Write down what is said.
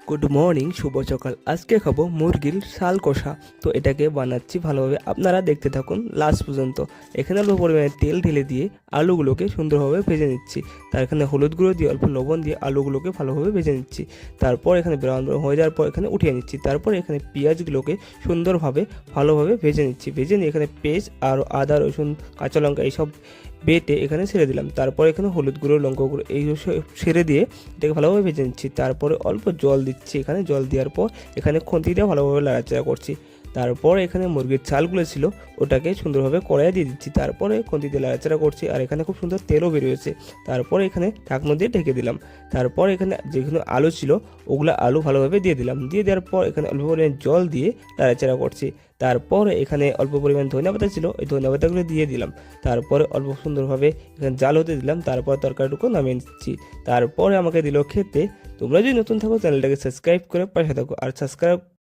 Good morning, শুভ সকাল। আজকে খাবো মুরগির শাল কষা। তো এটাকে বানাচ্ছি ভালোভাবে, আপনারা দেখতে থাকুন লাস্ট পর্যন্ত। এখানে অল্প পরিমাণে তেল ঢেলে দিয়ে আলুগুলোকে সুন্দরভাবে ভেজে নিচ্ছি। তার এখানে হলুদ গুঁড়ো দিয়ে অল্প লবণ দিয়ে আলুগুলোকে ভালোভাবে ভেজে নিচ্ছি। তারপর এখানে ব্রাউন হয়ে যাওয়ার পর এখানে উঠিয়ে নিচ্ছি। তারপর এখানে পেঁয়াজগুলোকে সুন্দরভাবে ভালোভাবে ভেজে নিচ্ছি। ভেজে নিয়ে এখানে পেস্ট আর আদা রসুন কাঁচা লঙ্কা এইসব বেটে এখানে ছেড়ে দিলাম। তারপর এখানে হলুদ গুঁড়ো লঙ্কা গুঁড়ো এই ছেড়ে দিয়ে এটাকে ভালোভাবে ভেজে নিচ্ছি। তারপরে অল্প জল দিচ্ছি। এখানে জল দেওয়ার পর এখানে খুন্তি দিয়ে ভালোভাবে নাড়াচাড়া করছি। তারপর এখানে মুরগির ছালগুলো ছিল ওটাকে সুন্দরভাবে কড়াইয়ে দিয়ে দিচ্ছি। তারপরে খুন্তি দিয়ে নাড়াচাড়া করছি আর এখানে খুব সুন্দর তেলও বেরিয়েছে। তারপরে এখানে ঢাকনা দিয়ে ঢেকে দিলাম। তারপর এখানে যেগুলো আলু ছিল ওগুলো আলু ভালোভাবে দিয়ে দিলাম। দিয়ে দেওয়ার পর এখানে অল্প পরিমাণ জল দিয়ে নাড়াচাড়া করছি। তারপর এখানে অল্প পরিমাণ ধনিয়া পাতা ছিল, ওই ধনিয়া পাতাগুলো দিয়ে দিলাম। তারপরে অল্প সুন্দরভাবে এখানে জাল হতে দিলাম। তারপর তরকারিটুকু নামিয়ে নিচ্ছি। তারপরে আমাকে দিল খেতে। তোমরা যদি নতুন থাকো চ্যানেলটাকে সাবস্ক্রাইব করে পাশে থাকো, আর সাবস্ক্রাইব